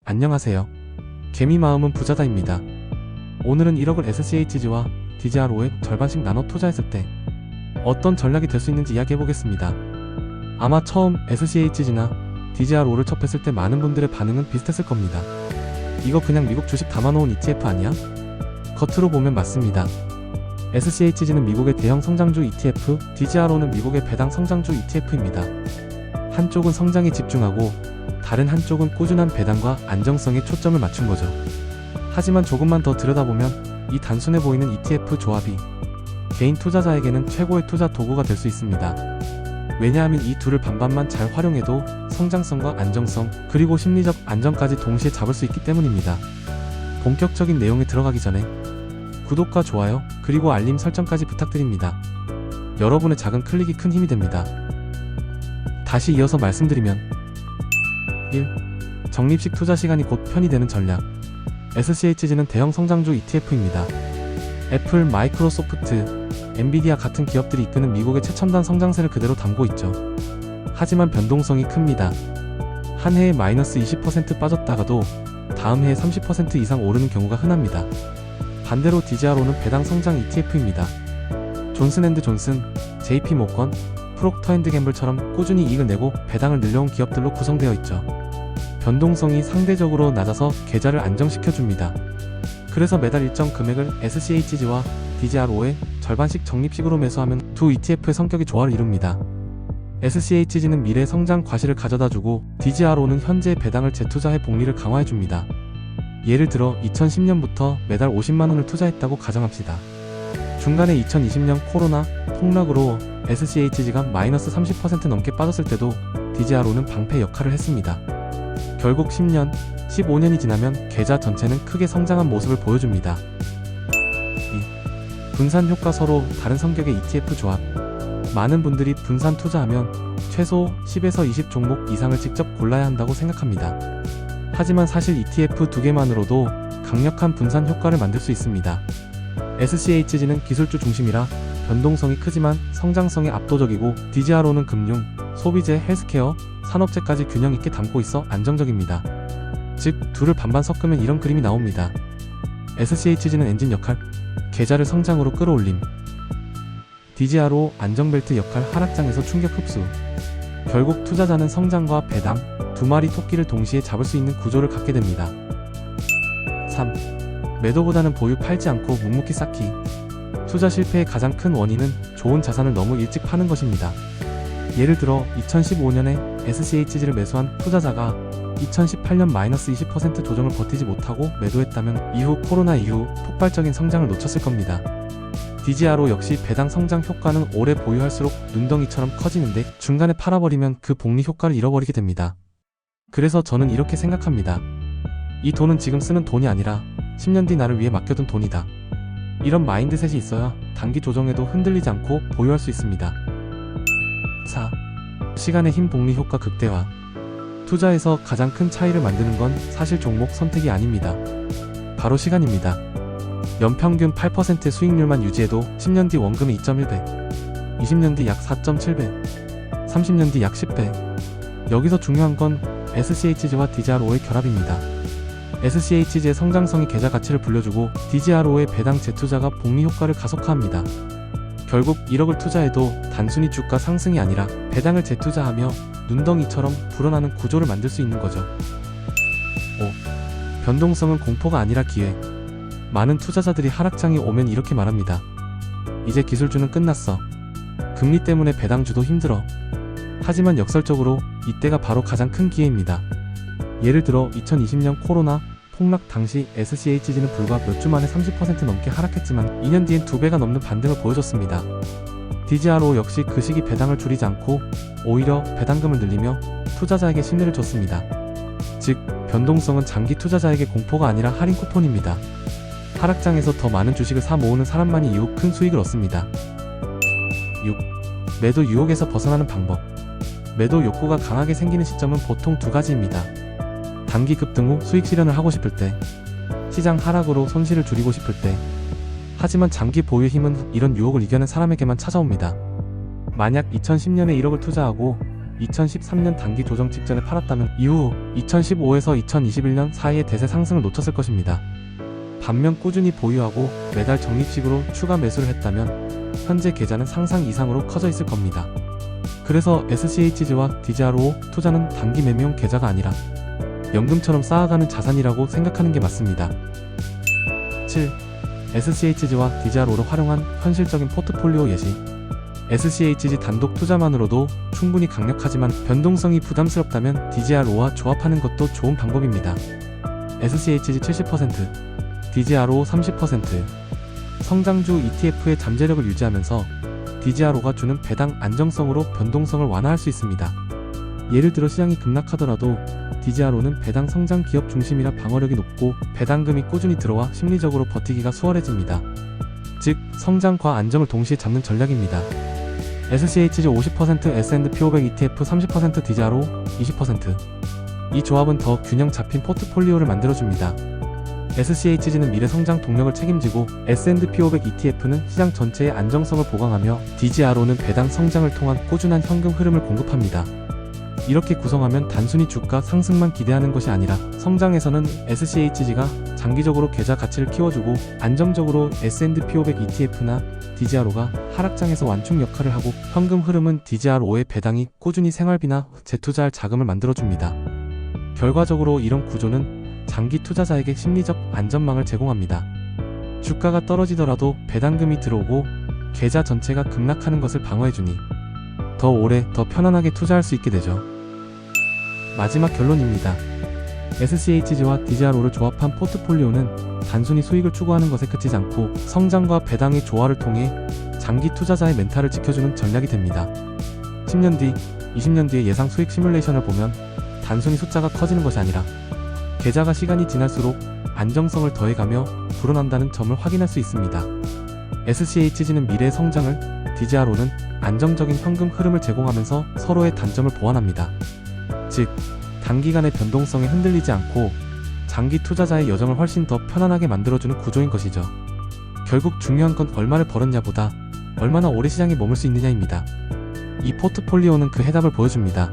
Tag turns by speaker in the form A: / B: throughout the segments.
A: 안녕하세요. 개미 마음은 부자다입니다. 오늘은 1억을 SCHG와 DGR5에 절반씩 나눠 투자했을 때 어떤 전략이 될 수 있는지 이야기해보겠습니다. 아마 처음 SCHG나 DGR5를 접했을 때 많은 분들의 반응은 비슷했을 겁니다. 이거 그냥 미국 주식 담아놓은 ETF 아니야? 겉으로 보면 맞습니다. SCHG는 미국의 대형 성장주 ETF, DGR5는 미국의 배당 성장주 ETF입니다. 한쪽은 성장에 집중하고 다른 한쪽은 꾸준한 배당과 안정성에 초점을 맞춘 거죠. 하지만 조금만 더 들여다보면 이 단순해 보이는 ETF 조합이 개인 투자자에게는 최고의 투자 도구가 될 수 있습니다. 왜냐하면 이 둘을 반반만 잘 활용해도 성장성과 안정성, 그리고 심리적 안정까지 동시에 잡을 수 있기 때문입니다. 본격적인 내용에 들어가기 전에 구독과 좋아요, 그리고 알림 설정까지 부탁드립니다. 여러분의 작은 클릭이 큰 힘이 됩니다. 다시 이어서 말씀드리면 1. 적립식 투자 시간이 곧 편이 되는 전략. SCHG는 대형 성장주 ETF입니다. 애플, 마이크로소프트, 엔비디아 같은 기업들이 이끄는 미국의 최첨단 성장세를 그대로 담고 있죠. 하지만 변동성이 큽니다. 한 해에 마이너스 20% 빠졌다가도 다음 해에 30% 이상 오르는 경우가 흔합니다. 반대로 DGR5는 배당 성장 ETF입니다. 존슨앤드존슨, JP모건, 프록터앤드갬블처럼 꾸준히 이익을 내고 배당을 늘려온 기업들로 구성되어 있죠. 변동성이 상대적으로 낮아서 계좌를 안정시켜줍니다. 그래서 매달 일정 금액을 SCHG와 DGR5에 절반씩 적립식으로 매수하면 두 ETF의 성격이 조화를 이룹니다. SCHG는 미래 성장 과실을 가져다주고 DGR5는 현재의 배당을 재투자해 복리를 강화해줍니다. 예를 들어 2010년부터 매달 50만원을 투자했다고 가정합시다. 중간에 2020년 코로나 폭락으로 SCHG가 마이너스 30% 넘게 빠졌을 때도 DGR5는 방패 역할을 했습니다. 결국 10년, 15년이 지나면 계좌 전체는 크게 성장한 모습을 보여줍니다. 2. 분산 효과. 서로 다른 성격의 ETF 조합. 많은 분들이 분산 투자하면 최소 10에서 20 종목 이상을 직접 골라야 한다고 생각합니다. 하지만 사실 ETF 2개만으로도 강력한 분산 효과를 만들 수 있습니다. SCHG는 기술주 중심이라 변동성이 크지만 성장성이 압도적이고 DGR5는 금융, 소비재, 헬스케어, 산업재까지 균형 있게 담고 있어 안정적입니다. 즉, 둘을 반반 섞으면 이런 그림이 나옵니다. SCHG는 엔진 역할, 계좌를 성장으로 끌어올림. DGR5 안정벨트 역할, 하락장에서 충격 흡수. 결국 투자자는 성장과 배당, 두 마리 토끼를 동시에 잡을 수 있는 구조를 갖게 됩니다. 3. 매도보다는 보유. 팔지 않고 묵묵히 쌓기. 투자 실패의 가장 큰 원인은 좋은 자산을 너무 일찍 파는 것입니다. 예를 들어 2015년에 SCHG를 매수한 투자자가 2018년 마이너스 20% 조정을 버티지 못하고 매도했다면 이후 코로나 이후 폭발적인 성장을 놓쳤을 겁니다. DGR5 역시 배당 성장 효과는 오래 보유할수록 눈덩이처럼 커지는데 중간에 팔아버리면 그 복리 효과를 잃어버리게 됩니다. 그래서 저는 이렇게 생각합니다. 이 돈은 지금 쓰는 돈이 아니라 10년 뒤 나를 위해 맡겨둔 돈이다. 이런 마인드셋이 있어야 단기 조정에도 흔들리지 않고 보유할 수 있습니다. 4. 시간의 힘. 복리 효과 극대화. 투자에서 가장 큰 차이를 만드는 건 사실 종목 선택이 아닙니다. 바로 시간입니다. 연평균 8%의 수익률만 유지해도 10년 뒤 원금의 2.1배, 20년 뒤 약 4.7배, 30년 뒤 약 10배. 여기서 중요한 건 SCHG와 DGR5의 결합입니다. SCHG의 성장성이 계좌 가치를 불려주고 DGR5의 배당 재투자가 복리 효과를 가속화합니다. 결국 1억을 투자해도 단순히 주가 상승이 아니라 배당을 재투자하며 눈덩이처럼 불어나는 구조를 만들 수 있는 거죠. 5. 변동성은 공포가 아니라 기회. 많은 투자자들이 하락장이 오면 이렇게 말합니다. 이제 기술주는 끝났어. 금리 때문에 배당주도 힘들어. 하지만 역설적으로 이때가 바로 가장 큰 기회입니다. 예를 들어 2020년 코로나 폭락 당시 SCHG는 불과 몇 주 만에 30% 넘게 하락했지만 2년 뒤엔 2배가 넘는 반등을 보여줬습니다. DGR5 역시 그 시기 배당을 줄이지 않고 오히려 배당금을 늘리며 투자자에게 신뢰를 줬습니다. 즉, 변동성은 장기 투자자에게 공포가 아니라 할인 쿠폰입니다. 하락장에서 더 많은 주식을 사 모으는 사람만이 이후 큰 수익을 얻습니다. 6. 매도 유혹에서 벗어나는 방법. 매도 욕구가 강하게 생기는 시점은 보통 두 가지입니다. 단기 급등 후 수익 실현을 하고 싶을 때, 시장 하락으로 손실을 줄이고 싶을 때. 하지만 장기 보유의 힘은 이런 유혹을 이겨낸 사람에게만 찾아옵니다. 만약 2010년에 1억을 투자하고 2013년 단기 조정 직전에 팔았다면 이후 2015에서 2021년 사이에 대세 상승을 놓쳤을 것입니다. 반면 꾸준히 보유하고 매달 적립식으로 추가 매수를 했다면 현재 계좌는 상상 이상으로 커져 있을 겁니다. 그래서 SCHG와 DZRO 투자는 단기 매매용 계좌가 아니라 연금처럼 쌓아가는 자산이라고 생각하는 게 맞습니다. 7. SCHG와 DZRO를 활용한 현실적인 포트폴리오 예시. SCHG 단독 투자만으로도 충분히 강력하지만 변동성이 부담스럽다면 DZRO와 조합하는 것도 좋은 방법입니다. SCHG 70%, DZRO 30%. 성장주 ETF의 잠재력을 유지하면서 DZRO가 주는 배당 안정성으로 변동성을 완화할 수 있습니다. 예를 들어 시장이 급락하더라도 DZRO는 배당 성장 기업 중심이라 방어력이 높고 배당금이 꾸준히 들어와 심리적으로 버티기가 수월해집니다. 즉, 성장과 안정을 동시에 잡는 전략입니다. SCHG 50%, S&P 500 ETF 30%, DZRO 20%. 이 조합은 더 균형 잡힌 포트폴리오를 만들어줍니다. SCHG는 미래 성장 동력을 책임지고 S&P 500 ETF는 시장 전체의 안정성을 보강하며 DZRO는 배당 성장을 통한 꾸준한 현금 흐름을 공급합니다. 이렇게 구성하면 단순히 주가 상승만 기대하는 것이 아니라 성장에서는 SCHG가 장기적으로 계좌 가치를 키워주고 안정적으로 S&P 500 ETF나 DZRO가 하락장에서 완충 역할을 하고 현금 흐름은 DZRO의 배당이 꾸준히 생활비나 재투자할 자금을 만들어줍니다. 결과적으로 이런 구조는 장기 투자자에게 심리적 안전망을 제공합니다. 주가가 떨어지더라도 배당금이 들어오고 계좌 전체가 급락하는 것을 방어해주니 더 오래 더 편안하게 투자할 수 있게 되죠. 마지막 결론입니다. SCHG와 DZRO를 조합한 포트폴리오는 단순히 수익을 추구하는 것에 그치지 않고 성장과 배당의 조화를 통해 장기 투자자의 멘탈을 지켜주는 전략이 됩니다. 10년 뒤, 20년 뒤의 예상 수익 시뮬레이션을 보면 단순히 숫자가 커지는 것이 아니라 계좌가 시간이 지날수록 안정성을 더해가며 불어난다는 점을 확인할 수 있습니다. SCHG는 미래의 성장을, DZRO는 안정적인 현금 흐름을 제공하면서 서로의 단점을 보완합니다. 즉, 단기간의 변동성에 흔들리지 않고 장기 투자자의 여정을 훨씬 더 편안하게 만들어주는 구조인 것이죠. 결국 중요한 건 얼마를 벌었냐보다 얼마나 오래 시장에 머물 수 있느냐입니다. 이 포트폴리오는 그 해답을 보여줍니다.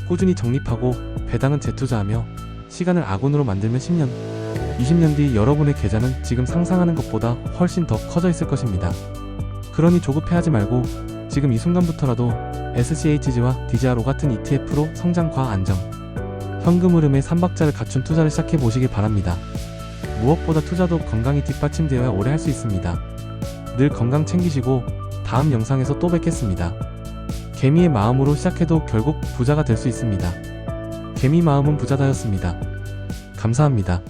A: 꾸준히 적립하고 배당은 재투자하며 시간을 아군으로 만들면 10년, 20년 뒤 여러분의 계좌는 지금 상상하는 것보다 훨씬 더 커져 있을 것입니다. 그러니 조급해하지 말고 지금 이 순간부터라도 SCHG와 DZRO 같은 ETF로 성장과 안정, 현금 흐름의 3박자를 갖춘 투자를 시작해 보시길 바랍니다. 무엇보다 투자도 건강이 뒷받침되어야 오래 할 수 있습니다. 늘 건강 챙기시고 다음 영상에서 또 뵙겠습니다. 개미의 마음으로 시작해도 결국 부자가 될 수 있습니다. 개미 마음은 부자다였습니다. 감사합니다.